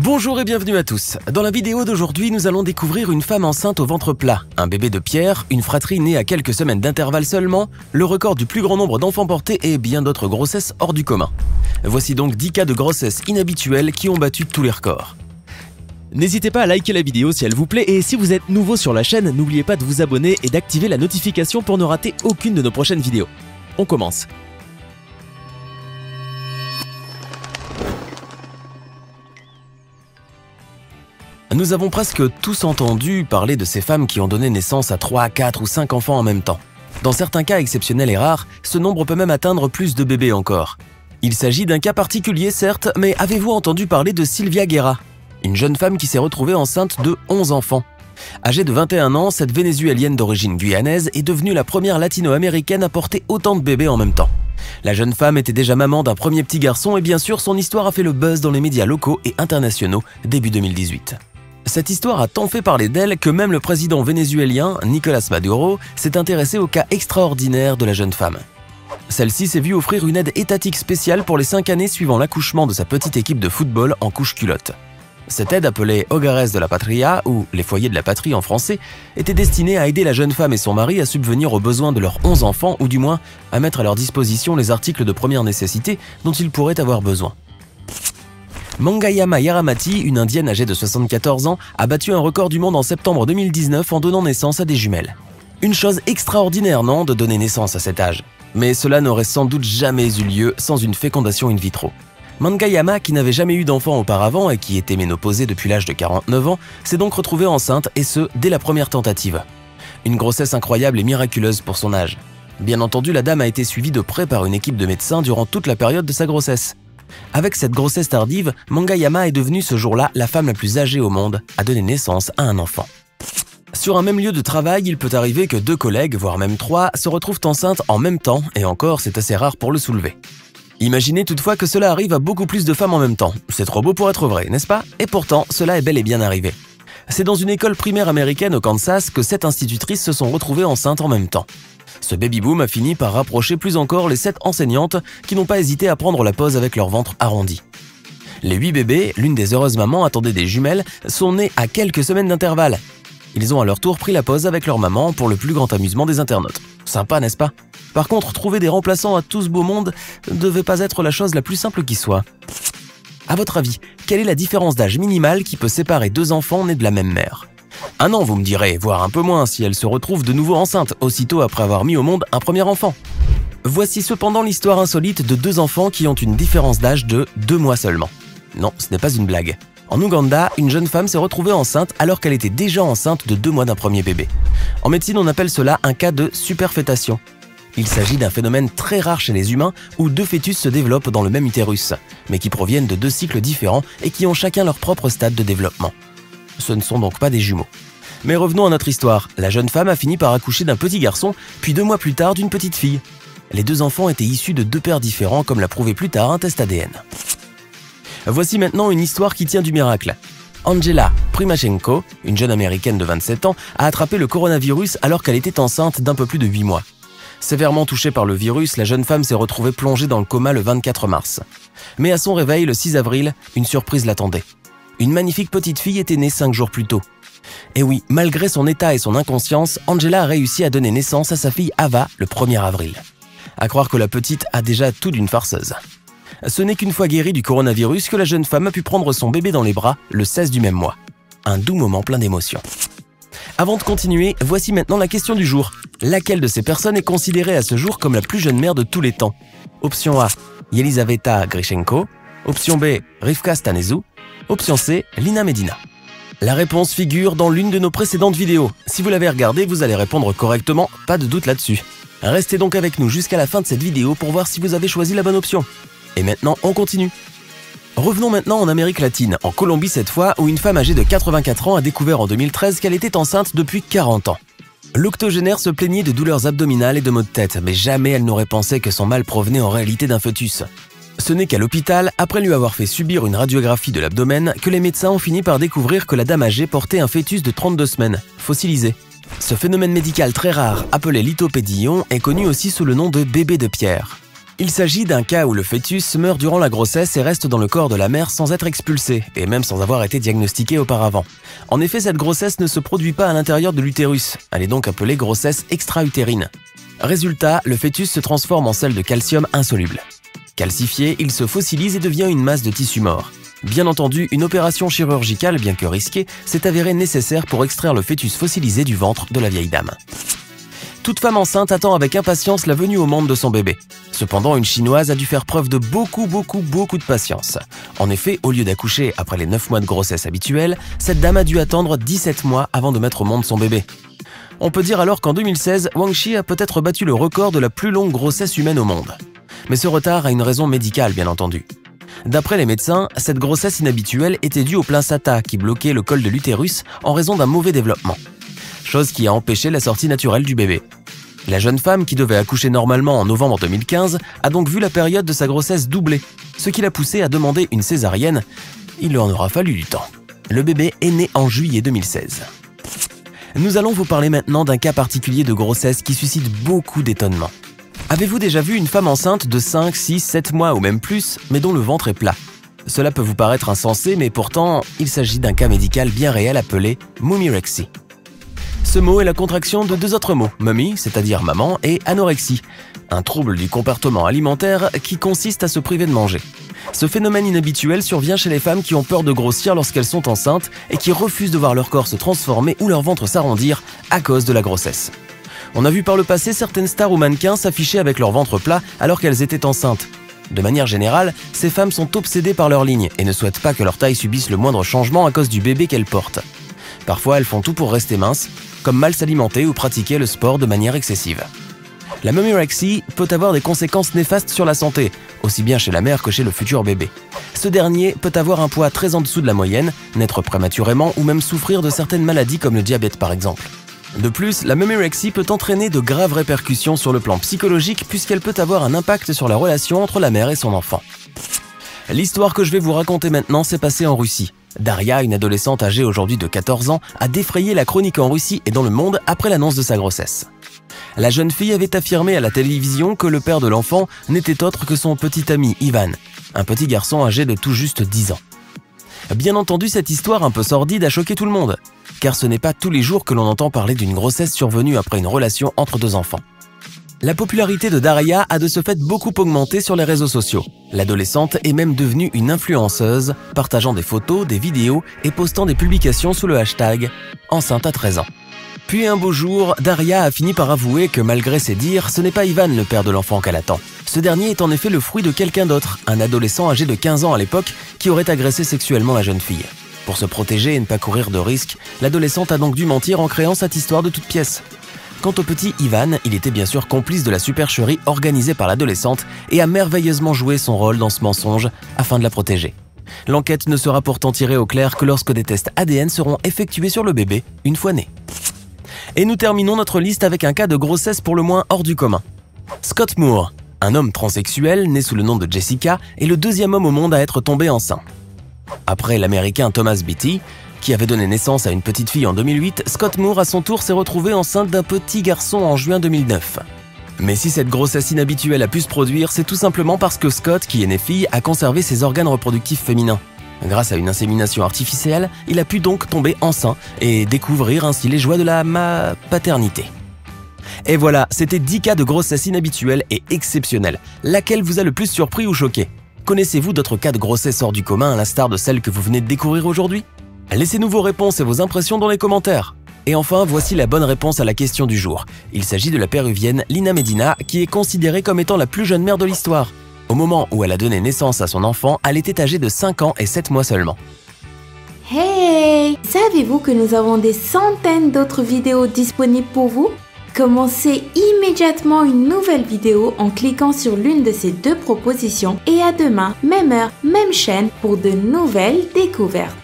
Bonjour et bienvenue à tous. Dans la vidéo d'aujourd'hui, nous allons découvrir une femme enceinte au ventre plat, un bébé de pierre, une fratrie née à quelques semaines d'intervalle seulement, le record du plus grand nombre d'enfants portés et bien d'autres grossesses hors du commun. Voici donc 10 cas de grossesse inhabituels qui ont battu tous les records. N'hésitez pas à liker la vidéo si elle vous plaît et si vous êtes nouveau sur la chaîne, n'oubliez pas de vous abonner et d'activer la notification pour ne rater aucune de nos prochaines vidéos. On commence. Nous avons presque tous entendu parler de ces femmes qui ont donné naissance à 3, 4 ou 5 enfants en même temps. Dans certains cas exceptionnels et rares, ce nombre peut même atteindre plus de bébés encore. Il s'agit d'un cas particulier certes, mais avez-vous entendu parler de Sylvia Guerra, une jeune femme qui s'est retrouvée enceinte de 11 enfants. Âgée de 21 ans, cette Vénézuélienne d'origine guyanaise est devenue la première latino-américaine à porter autant de bébés en même temps. La jeune femme était déjà maman d'un premier petit garçon et bien sûr son histoire a fait le buzz dans les médias locaux et internationaux début 2018. Cette histoire a tant fait parler d'elle que même le président vénézuélien, Nicolás Maduro, s'est intéressé au cas extraordinaire de la jeune femme. Celle-ci s'est vue offrir une aide étatique spéciale pour les 5 années suivant l'accouchement de sa petite équipe de football en couche-culotte. Cette aide, appelée Hogares de la Patria, ou les foyers de la patrie en français, était destinée à aider la jeune femme et son mari à subvenir aux besoins de leurs 11 enfants, ou du moins à mettre à leur disposition les articles de première nécessité dont ils pourraient avoir besoin. Mangayama Yaramati, une indienne âgée de 74 ans, a battu un record du monde en septembre 2019 en donnant naissance à des jumelles. Une chose extraordinaire, non, de donner naissance à cet âge. Mais cela n'aurait sans doute jamais eu lieu sans une fécondation in vitro. Mangayama, qui n'avait jamais eu d'enfant auparavant et qui était ménopausée depuis l'âge de 49 ans, s'est donc retrouvée enceinte et ce, dès la première tentative. Une grossesse incroyable et miraculeuse pour son âge. Bien entendu, la dame a été suivie de près par une équipe de médecins durant toute la période de sa grossesse. Avec cette grossesse tardive, Mangayama est devenue ce jour-là la femme la plus âgée au monde à donner naissance à un enfant. Sur un même lieu de travail, il peut arriver que 2 collègues, voire même 3, se retrouvent enceintes en même temps, et encore c'est assez rare pour le soulever. Imaginez toutefois que cela arrive à beaucoup plus de femmes en même temps. C'est trop beau pour être vrai, n'est-ce pas? Et pourtant, cela est bel et bien arrivé. C'est dans une école primaire américaine au Kansas que 7 institutrices se sont retrouvées enceintes en même temps. Ce baby-boom a fini par rapprocher plus encore les 7 enseignantes qui n'ont pas hésité à prendre la pause avec leur ventre arrondi. Les 8 bébés, l'une des heureuses mamans attendait des jumelles, sont nés à quelques semaines d'intervalle. Ils ont à leur tour pris la pause avec leur maman pour le plus grand amusement des internautes. Sympa, n'est-ce pas? Par contre, trouver des remplaçants à tout ce beau monde ne devait pas être la chose la plus simple qui soit. À votre avis, quelle est la différence d'âge minimale qui peut séparer 2 enfants nés de la même mère? 1 an, vous me direz, voire un peu moins si elle se retrouve de nouveau enceinte, aussitôt après avoir mis au monde un premier enfant. Voici cependant l'histoire insolite de 2 enfants qui ont une différence d'âge de 2 mois seulement. Non, ce n'est pas une blague. En Ouganda, une jeune femme s'est retrouvée enceinte alors qu'elle était déjà enceinte de 2 mois d'un premier bébé. En médecine, on appelle cela un cas de superfétation. Il s'agit d'un phénomène très rare chez les humains où 2 fœtus se développent dans le même utérus, mais qui proviennent de 2 cycles différents et qui ont chacun leur propre stade de développement. Ce ne sont donc pas des jumeaux. Mais revenons à notre histoire. La jeune femme a fini par accoucher d'un petit garçon, puis 2 mois plus tard d'une petite fille. Les 2 enfants étaient issus de 2 pères différents, comme l'a prouvé plus tard un test ADN. Voici maintenant une histoire qui tient du miracle. Angela Primachenko, une jeune américaine de 27 ans, a attrapé le coronavirus alors qu'elle était enceinte d'un peu plus de 8 mois. Sévèrement touchée par le virus, la jeune femme s'est retrouvée plongée dans le coma le 24 mars. Mais à son réveil, le 6 avril, une surprise l'attendait. Une magnifique petite fille était née 5 jours plus tôt. Et oui, malgré son état et son inconscience, Angela a réussi à donner naissance à sa fille Ava le 1er avril. À croire que la petite a déjà tout d'une farceuse. Ce n'est qu'une fois guérie du coronavirus que la jeune femme a pu prendre son bébé dans les bras le 16 du même mois. Un doux moment plein d'émotions. Avant de continuer, voici maintenant la question du jour. Laquelle de ces personnes est considérée à ce jour comme la plus jeune mère de tous les temps? Option A, Yelizaveta Grishenko. Option B, Rivka Stanescu. Option C, Lina Medina. La réponse figure dans l'une de nos précédentes vidéos. Si vous l'avez regardée, vous allez répondre correctement, pas de doute là-dessus. Restez donc avec nous jusqu'à la fin de cette vidéo pour voir si vous avez choisi la bonne option. Et maintenant, on continue. Revenons maintenant en Amérique latine, en Colombie cette fois, où une femme âgée de 84 ans a découvert en 2013 qu'elle était enceinte depuis 40 ans. L'octogénaire se plaignait de douleurs abdominales et de maux de tête, mais jamais elle n'aurait pensé que son mal provenait en réalité d'un fœtus. Ce n'est qu'à l'hôpital, après lui avoir fait subir une radiographie de l'abdomen, que les médecins ont fini par découvrir que la dame âgée portait un fœtus de 32 semaines, fossilisé. Ce phénomène médical très rare, appelé lithopédillon, est connu aussi sous le nom de bébé de pierre. Il s'agit d'un cas où le fœtus meurt durant la grossesse et reste dans le corps de la mère sans être expulsé, et même sans avoir été diagnostiqué auparavant. En effet, cette grossesse ne se produit pas à l'intérieur de l'utérus, elle est donc appelée grossesse extra-utérine. Résultat, le fœtus se transforme en sel de calcium insoluble. Calcifié, il se fossilise et devient une masse de tissu mort. Bien entendu, une opération chirurgicale, bien que risquée, s'est avérée nécessaire pour extraire le fœtus fossilisé du ventre de la vieille dame. Toute femme enceinte attend avec impatience la venue au monde de son bébé. Cependant, une Chinoise a dû faire preuve de beaucoup de patience. En effet, au lieu d'accoucher après les 9 mois de grossesse habituels, cette dame a dû attendre 17 mois avant de mettre au monde son bébé. On peut dire alors qu'en 2016, Wang Shi a peut-être battu le record de la plus longue grossesse humaine au monde. Mais ce retard a une raison médicale, bien entendu. D'après les médecins, cette grossesse inhabituelle était due au placenta qui bloquait le col de l'utérus en raison d'un mauvais développement. Chose qui a empêché la sortie naturelle du bébé. La jeune femme, qui devait accoucher normalement en novembre 2015, a donc vu la période de sa grossesse doubler, ce qui l'a poussée à demander une césarienne. Il lui en aura fallu du temps. Le bébé est né en juillet 2016. Nous allons vous parler maintenant d'un cas particulier de grossesse qui suscite beaucoup d'étonnement. Avez-vous déjà vu une femme enceinte de 5, 6, 7 mois ou même plus, mais dont le ventre est plat? Cela peut vous paraître insensé, mais pourtant, il s'agit d'un cas médical bien réel appelé mumirexie. Ce mot est la contraction de 2 autres mots, mummy, c'est-à-dire maman, et anorexie, un trouble du comportement alimentaire qui consiste à se priver de manger. Ce phénomène inhabituel survient chez les femmes qui ont peur de grossir lorsqu'elles sont enceintes et qui refusent de voir leur corps se transformer ou leur ventre s'arrondir à cause de la grossesse. On a vu par le passé certaines stars ou mannequins s'afficher avec leur ventre plat alors qu'elles étaient enceintes. De manière générale, ces femmes sont obsédées par leur ligne et ne souhaitent pas que leur taille subisse le moindre changement à cause du bébé qu'elles portent. Parfois, elles font tout pour rester minces, comme mal s'alimenter ou pratiquer le sport de manière excessive. La mumirexie peut avoir des conséquences néfastes sur la santé, aussi bien chez la mère que chez le futur bébé. Ce dernier peut avoir un poids très en dessous de la moyenne, naître prématurément ou même souffrir de certaines maladies comme le diabète par exemple. De plus, la mumirexie peut entraîner de graves répercussions sur le plan psychologique puisqu'elle peut avoir un impact sur la relation entre la mère et son enfant. L'histoire que je vais vous raconter maintenant s'est passée en Russie. Daria, une adolescente âgée aujourd'hui de 14 ans, a défrayé la chronique en Russie et dans le monde après l'annonce de sa grossesse. La jeune fille avait affirmé à la télévision que le père de l'enfant n'était autre que son petit ami Ivan, un petit garçon âgé de tout juste 10 ans. Bien entendu, cette histoire un peu sordide a choqué tout le monde, car ce n'est pas tous les jours que l'on entend parler d'une grossesse survenue après une relation entre 2 enfants. La popularité de Daria a de ce fait beaucoup augmenté sur les réseaux sociaux. L'adolescente est même devenue une influenceuse, partageant des photos, des vidéos et postant des publications sous le hashtag « enceinte à 13 ans ». Puis un beau jour, Daria a fini par avouer que malgré ses dires, ce n'est pas Ivan le père de l'enfant qu'elle attend. Ce dernier est en effet le fruit de quelqu'un d'autre, un adolescent âgé de 15 ans à l'époque qui aurait agressé sexuellement la jeune fille. Pour se protéger et ne pas courir de risques, l'adolescente a donc dû mentir en créant cette histoire de toutes pièces. Quant au petit Ivan, il était bien sûr complice de la supercherie organisée par l'adolescente et a merveilleusement joué son rôle dans ce mensonge afin de la protéger. L'enquête ne sera pourtant tirée au clair que lorsque des tests ADN seront effectués sur le bébé une fois né. Et nous terminons notre liste avec un cas de grossesse pour le moins hors du commun. Scott Moore, un homme transsexuel né sous le nom de Jessica, est le 2e homme au monde à être tombé enceint. Après l'américain Thomas Beatty, qui avait donné naissance à une petite fille en 2008, Scott Moore à son tour s'est retrouvé enceinte d'un petit garçon en juin 2009. Mais si cette grossesse inhabituelle a pu se produire, c'est tout simplement parce que Scott, qui est né fille, a conservé ses organes reproductifs féminins. Grâce à une insémination artificielle, il a pu donc tomber enceint et découvrir ainsi les joies de la paternité. Et voilà, c'était 10 cas de grossesse inhabituelle et exceptionnelle. Laquelle vous a le plus surpris ou choqué? Connaissez-vous d'autres cas de grossesse hors du commun à l'instar de celle que vous venez de découvrir aujourd'hui? Laissez-nous vos réponses et vos impressions dans les commentaires. Et enfin, voici la bonne réponse à la question du jour. Il s'agit de la péruvienne Lina Medina, qui est considérée comme étant la plus jeune mère de l'histoire. Au moment où elle a donné naissance à son enfant, elle était âgée de 5 ans et 7 mois seulement. Hey! Savez-vous que nous avons des centaines d'autres vidéos disponibles pour vous? Commencez immédiatement une nouvelle vidéo en cliquant sur l'une de ces 2 propositions et à demain, même heure, même chaîne pour de nouvelles découvertes.